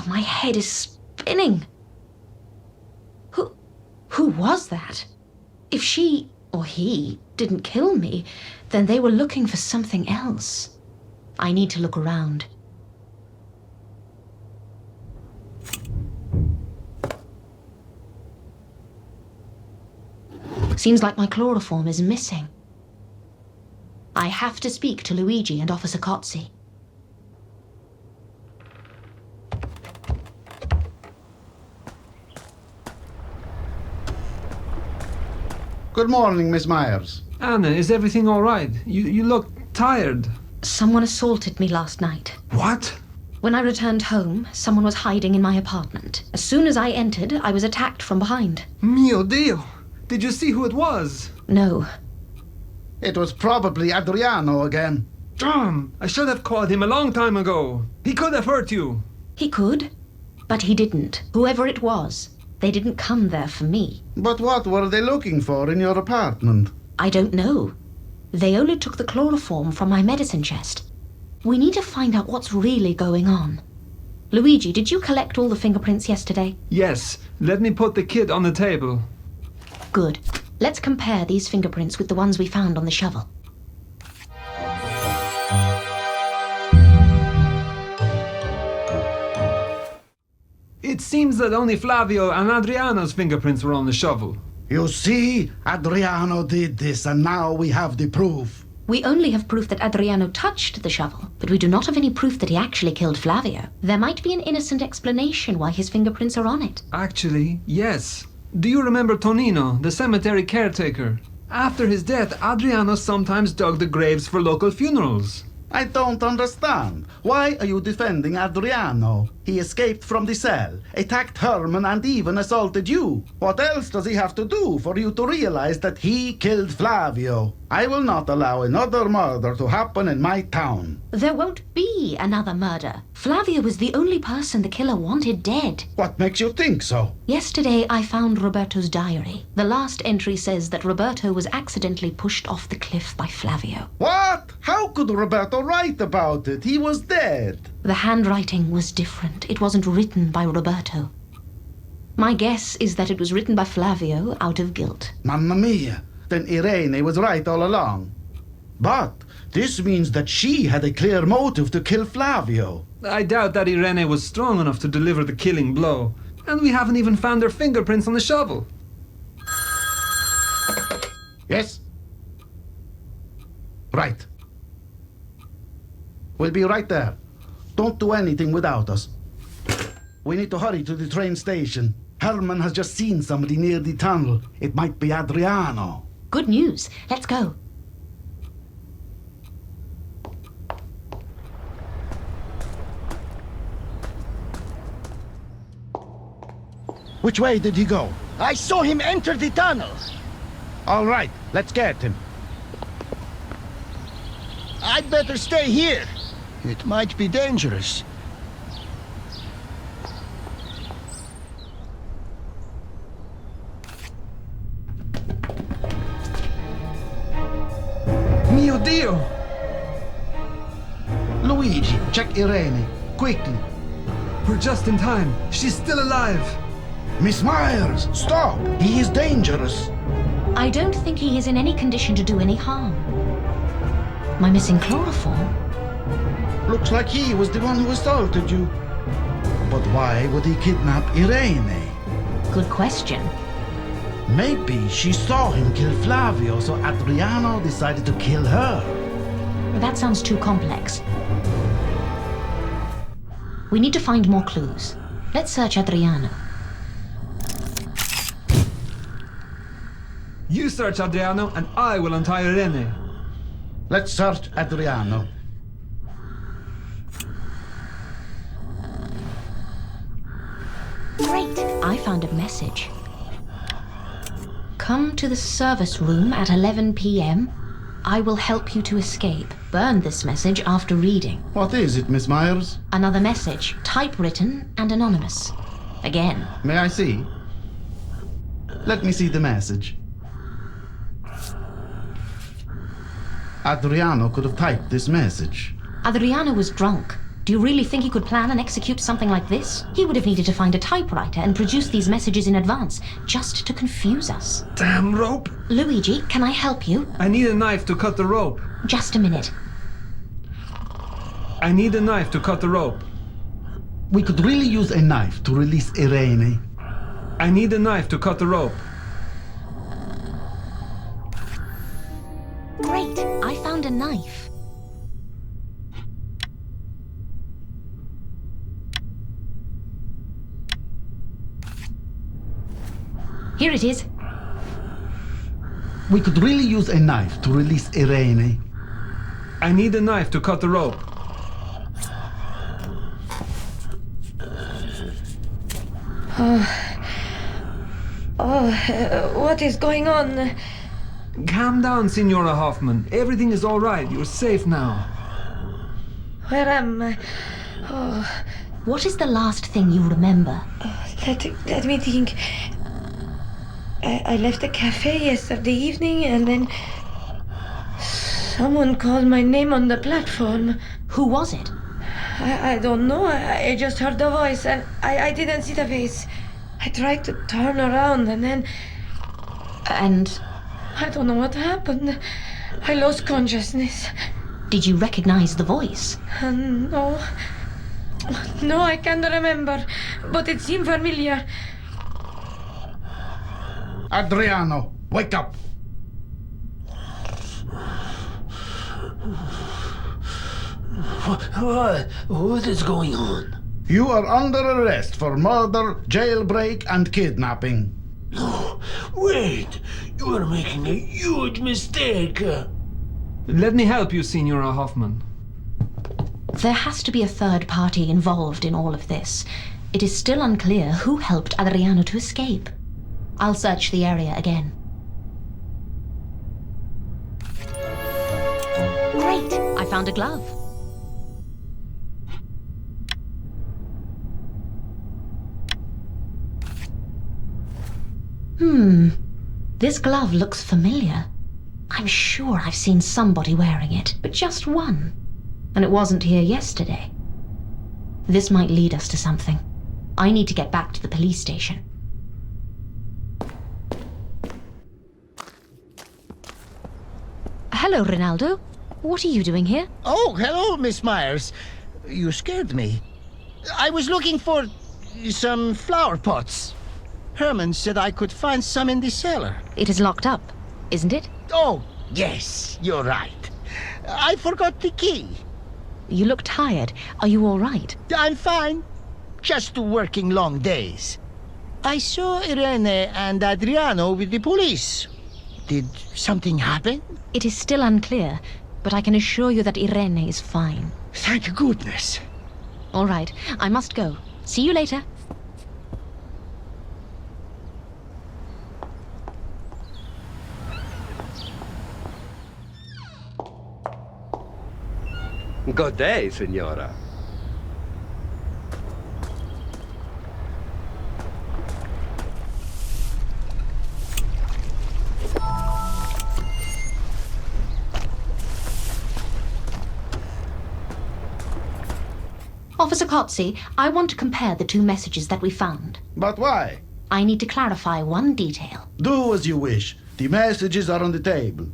my head is spinning. Who was that? If she, or he, didn't kill me, then they were looking for something else. I need to look around. Seems like my chloroform is missing. I have to speak to Luigi and Officer Cozzi. Good morning, Miss Myers. Anna, is everything all right? You look tired. Someone assaulted me last night. What? When I returned home, someone was hiding in my apartment. As soon as I entered, I was attacked from behind. Mio Dio! Did you see who it was? No. It was probably Adriano again. Damn! I should have called him a long time ago. He could have hurt you. He could, but he didn't. Whoever it was, they didn't come there for me. But what were they looking for in your apartment? I don't know. They only took the chloroform from my medicine chest. We need to find out what's really going on. Luigi, did you collect all the fingerprints yesterday? Yes, let me put the kit on the table. Good. Let's compare these fingerprints with the ones we found on the shovel. It seems that only Flavio and Adriano's fingerprints were on the shovel. You see, Adriano did this, and now we have the proof. We only have proof that Adriano touched the shovel, but we do not have any proof that he actually killed Flavio. There might be an innocent explanation why his fingerprints are on it. Actually, yes. Do you remember Tonino, the cemetery caretaker? After his death, Adriano sometimes dug the graves for local funerals. I don't understand. Why are you defending Adriano? He escaped from the cell, attacked Herman, and even assaulted you. What else does he have to do for you to realize that he killed Flavio? I will not allow another murder to happen in my town. There won't be another murder. Flavio was the only person the killer wanted dead. What makes you think so? Yesterday, I found Roberto's diary. The last entry says that Roberto was accidentally pushed off the cliff by Flavio. What? How could Roberto write about it? He was dead. The handwriting was different. It wasn't written by Roberto. My guess is that it was written by Flavio out of guilt. Mamma mia! Then Irene was right all along. But this means that she had a clear motive to kill Flavio. I doubt that Irene was strong enough to deliver the killing blow. And we haven't even found her fingerprints on the shovel. Yes? Right. We'll be right there. Don't do anything without us. We need to hurry to the train station. Herman has just seen somebody near the tunnel. It might be Adriano. Good news. Let's go. Which way did he go? I saw him enter the tunnel. All right, let's get him. I'd better stay here. It might be dangerous. Mio Dio! Luigi, check Irene, quickly. We're just in time. She's still alive. Miss Myers, stop! He is dangerous. I don't think he is in any condition to do any harm. My missing chloroform? Looks like he was the one who assaulted you. But why would he kidnap Irene? Good question. Maybe she saw him kill Flavio, so Adriano decided to kill her. That sounds too complex. We need to find more clues. Let's search Adriano. You search Adriano, and I will untie Irene. Let's search Adriano. Great! I found a message. Come to the service room at 11 p.m. I will help you to escape. Burn this message after reading. What is it, Miss Myers? Another message, typewritten and anonymous. Again. May I see? Let me see the message. Adriano could have typed this message. Adriano was drunk. Do you really think he could plan and execute something like this? He would have needed to find a typewriter and produce these messages in advance, just to confuse us. Damn rope! Luigi, can I help you? I need a knife to cut the rope. Just a minute. I need a knife to cut the rope. We could really use a knife to release Irene. I need a knife to cut the rope. Great, I found a knife. Here it is. We could really use a knife to release Irene. I need a knife to cut the rope. What is going on? Calm down, Signora Hoffman. Everything is all right. You're safe now. Where am I? What is the last thing you remember? Let me think. I left the cafe yesterday evening and then someone called my name on the platform. Who was it? I don't know. I just heard the voice and I didn't see the face. I tried to turn around and then And I don't know what happened. I lost consciousness. did you recognize the voice? No. No, I can't remember. But it seemed familiar. Adriano, wake up! What is going on? You are under arrest for murder, jailbreak, and kidnapping. No, wait. You are making a huge mistake. Let me help you, Signora Hoffman. There has to be a third party involved in all of this. It is still unclear who helped Adriano to escape. I'll search the area again. Great! I found a glove. This glove looks familiar. I'm sure I've seen somebody wearing it, but just one. And it wasn't here yesterday. This might lead us to something. I need to get back to the police station. Hello, Ronaldo. What are you doing here? Oh, hello, Miss Myers. You scared me. I was looking for some flower pots. Herman said I could find some in the cellar. It is locked up, isn't it? Oh, yes, you're right. I forgot the key. You look tired. Are you all right? I'm fine. Just working long days. I saw Irene and Adriano with the police. Did something happen? It is still unclear, but I can assure you that Irene is fine. Thank goodness. All right, I must go. See you later. Good day, Signora. Officer Kotze, I want to compare the two messages that we found. But why? I need to clarify one detail. Do as you wish. The messages are on the table.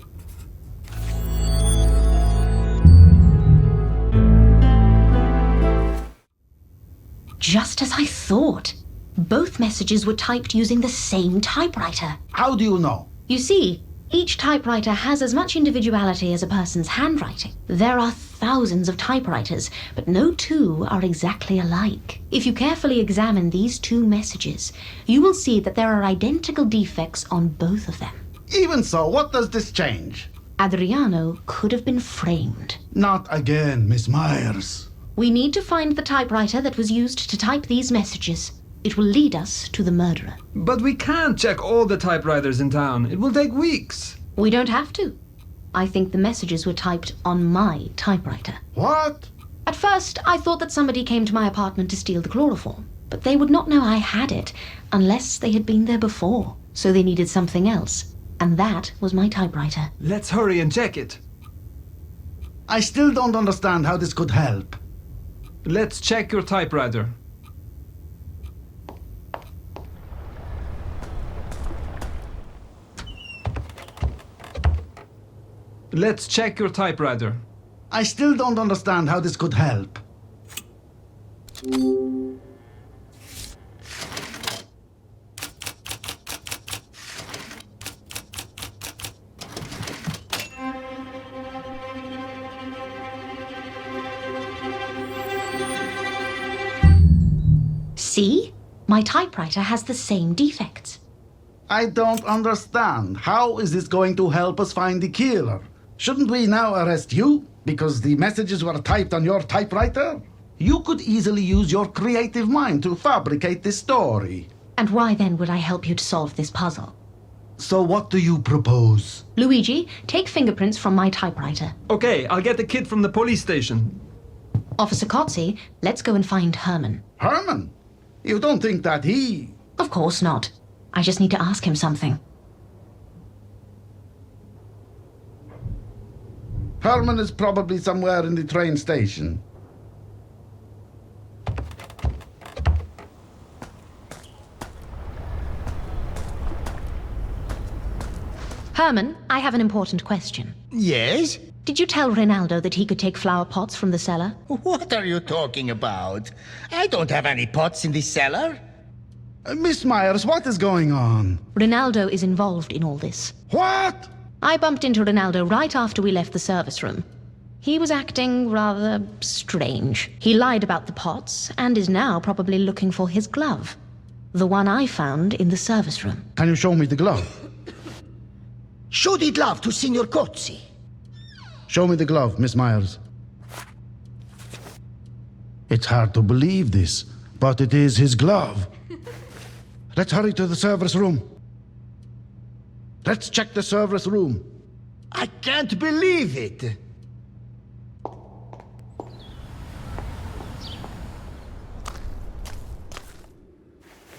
Just as I thought. Both messages were typed using the same typewriter. How do you know? You see, each typewriter has as much individuality as a person's handwriting. There are thousands of typewriters, but no two are exactly alike. If you carefully examine these two messages, you will see that there are identical defects on both of them. Even so, what does this change? Adriano could have been framed. Not again, Miss Myers. We need to find the typewriter that was used to type these messages. It will lead us to the murderer. But we can't check all the typewriters in town. It will take weeks. We don't have to. I think the messages were typed on my typewriter. What? At first, I thought that somebody came to my apartment to steal the chloroform, but they would not know I had it unless they had been there before. So they needed something else, and that was my typewriter. Let's hurry and check it. I still don't understand how this could help. Let's check your typewriter. Let's check your typewriter. I still don't understand how this could help. See? My typewriter has the same defects. I don't understand. How is this going to help us find the killer? Shouldn't we now arrest you? Because the messages were typed on your typewriter? You could easily use your creative mind to fabricate this story. And why then would I help you to solve this puzzle? So what do you propose? Luigi, take fingerprints from my typewriter. Okay, I'll get the kid from the police station. Officer Kotze, let's go and find Herman. Herman? You don't think that he... Of course not. I just need to ask him something. Herman is probably somewhere in the train station. Herman, I have an important question. Yes? Did you tell Rinaldo that he could take flower pots from the cellar? What are you talking about? I don't have any pots in the cellar. Miss Myers, what is going on? Rinaldo is involved in all this. What? I bumped into Rinaldo right after we left the service room. He was acting rather strange. He lied about the pots and is now probably looking for his glove. The one I found in the service room. Can you show me the glove? Show the glove to Signor Cozzi. Show me the glove, Miss Myers. It's hard to believe this, but it is his glove. Let's hurry to the service room. Let's check the service room. I can't believe it.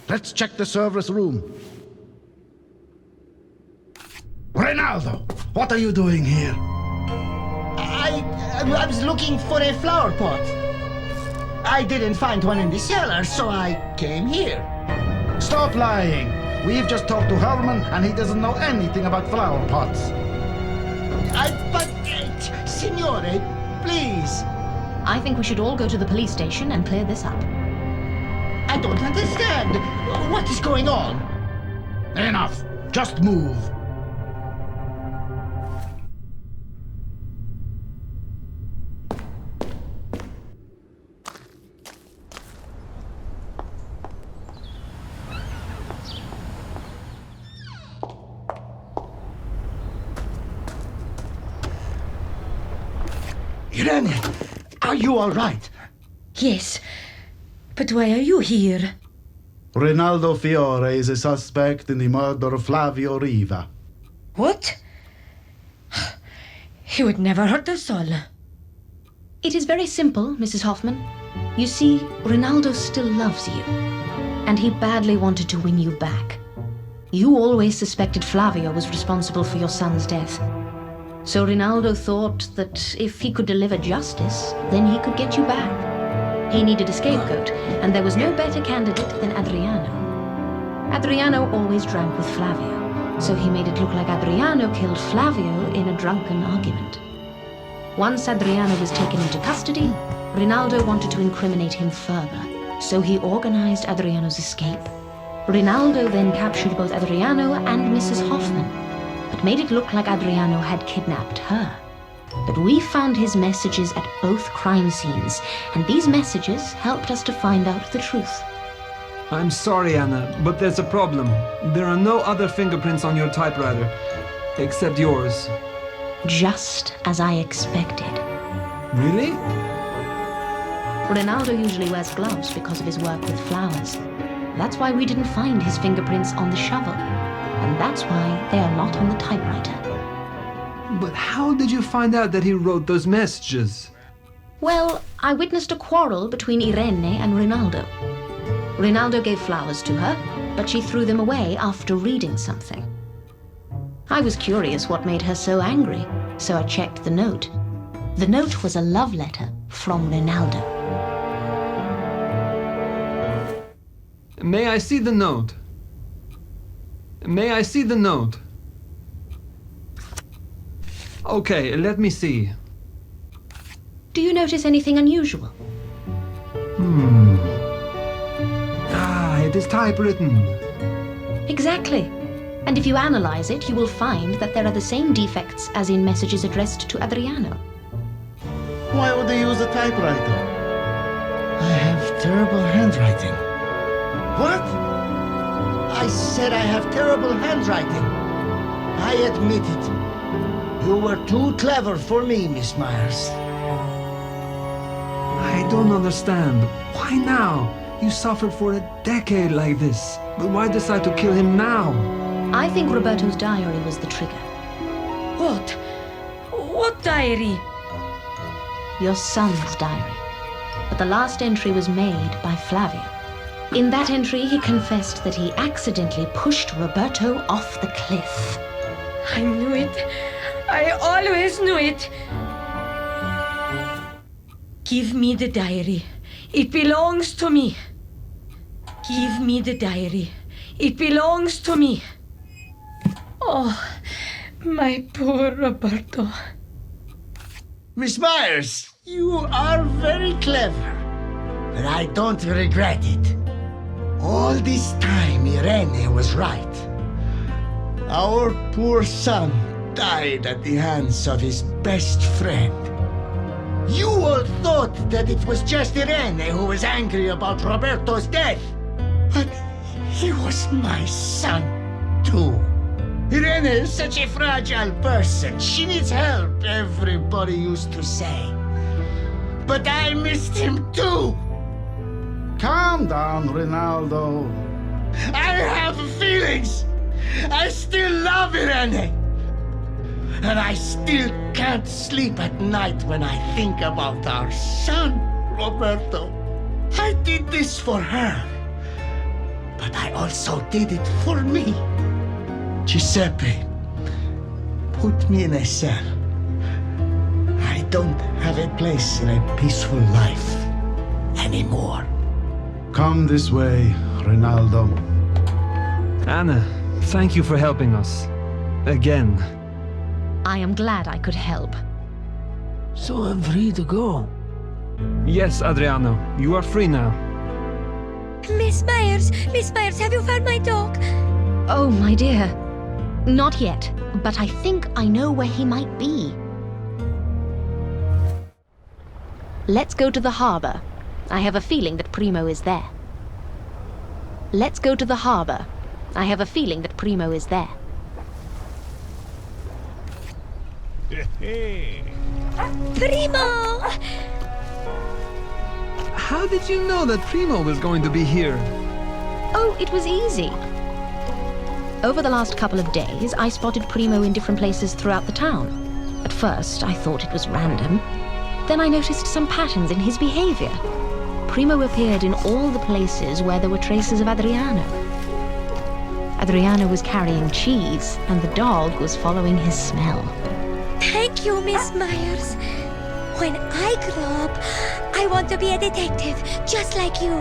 Let's check the service room. Rinaldo, what are you doing here? I was looking for a flower pot. I didn't find one in the cellar, so I came here. Stop lying. We've just talked to Herman, and he doesn't know anything about flower pots. Signore, please. I think we should all go to the police station and clear this up. I don't understand. What is going on? Enough. Just move. Irene, are you all right? Yes, but why are you here? Rinaldo Fiore is a suspect in the murder of Flavio Riva. What? He would never hurt us all. It is very simple, Mrs. Hoffman. You see, Rinaldo still loves you, and he badly wanted to win you back. You always suspected Flavio was responsible for your son's death. So Rinaldo thought that if he could deliver justice, then he could get you back. He needed a scapegoat, and there was no better candidate than Adriano. Adriano always drank with Flavio, so he made it look like Adriano killed Flavio in a drunken argument. Once Adriano was taken into custody, Rinaldo wanted to incriminate him further, so he organized Adriano's escape. Rinaldo then captured both Adriano and Mrs. Hoffman, but made it look like Adriano had kidnapped her. But we found his messages at both crime scenes, and these messages helped us to find out the truth. I'm sorry, Anna, but there's a problem. There are no other fingerprints on your typewriter, except yours. Just as I expected. Really? Rinaldo usually wears gloves because of his work with flowers. That's why we didn't find his fingerprints on the shovel. And that's why they are not on the typewriter. But how did you find out that he wrote those messages? Well, I witnessed a quarrel between Irene and Rinaldo. Rinaldo gave flowers to her, but she threw them away after reading something. I was curious what made her so angry, so I checked the note. The note was a love letter from Rinaldo. May I see the note? May I see the note? Okay, let me see. Do you notice anything unusual? Ah, it is typewritten. Exactly. And if you analyze it, you will find that there are the same defects as in messages addressed to Adriano. Why would they use a typewriter? I have terrible handwriting. What? I said I have terrible handwriting. I admit it. You were too clever for me, Miss Myers. I don't understand. Why now? You suffered for a decade like this. But why decide to kill him now? I think Roberto's diary was the trigger. What? What diary? Your son's diary. But the last entry was made by Flavio. In that entry, he confessed that he accidentally pushed Roberto off the cliff. I knew it. I always knew it. Give me the diary. It belongs to me. Give me the diary. It belongs to me. Oh, my poor Roberto. Miss Myers, you are very clever. But I don't regret it. All this time, Irene was right. Our poor son died at the hands of his best friend. You all thought that it was just Irene who was angry about Roberto's death. But he was my son, too. Irene is such a fragile person. She needs help, everybody used to say. But I missed him, too. Calm down, Ronaldo. I have feelings. I still love Irene. And I still can't sleep at night when I think about our son, Roberto. I did this for her. But I also did it for me. Giuseppe put me in a cell. I don't have a place in a peaceful life anymore. Come this way, Ronaldo. Anna, thank you for helping us. Again. I am glad I could help. So I'm free to go. Yes, Adriano, you are free now. Miss Myers, have you found my dog? Oh, my dear. Not yet, but I think I know where he might be. Let's go to the harbor. I have a feeling that Primo is there. Let's go to the harbor. I have a feeling that Primo is there. Primo! How did you know that Primo was going to be here? Oh, it was easy. Over the last couple of days, I spotted Primo in different places throughout the town. At first, I thought it was random. Then I noticed some patterns in his behavior. Primo appeared in all the places where there were traces of Adriano. Adriano was carrying cheese, and the dog was following his smell. Thank you, Miss Myers. When I grow up, I want to be a detective, just like you.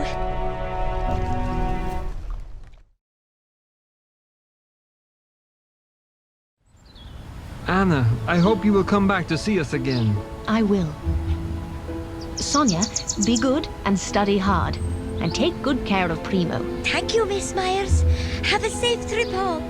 Anna, I hope you will come back to see us again. I will. Sonia, be good and study hard. And take good care of Primo. Thank you, Miss Myers. Have a safe trip home.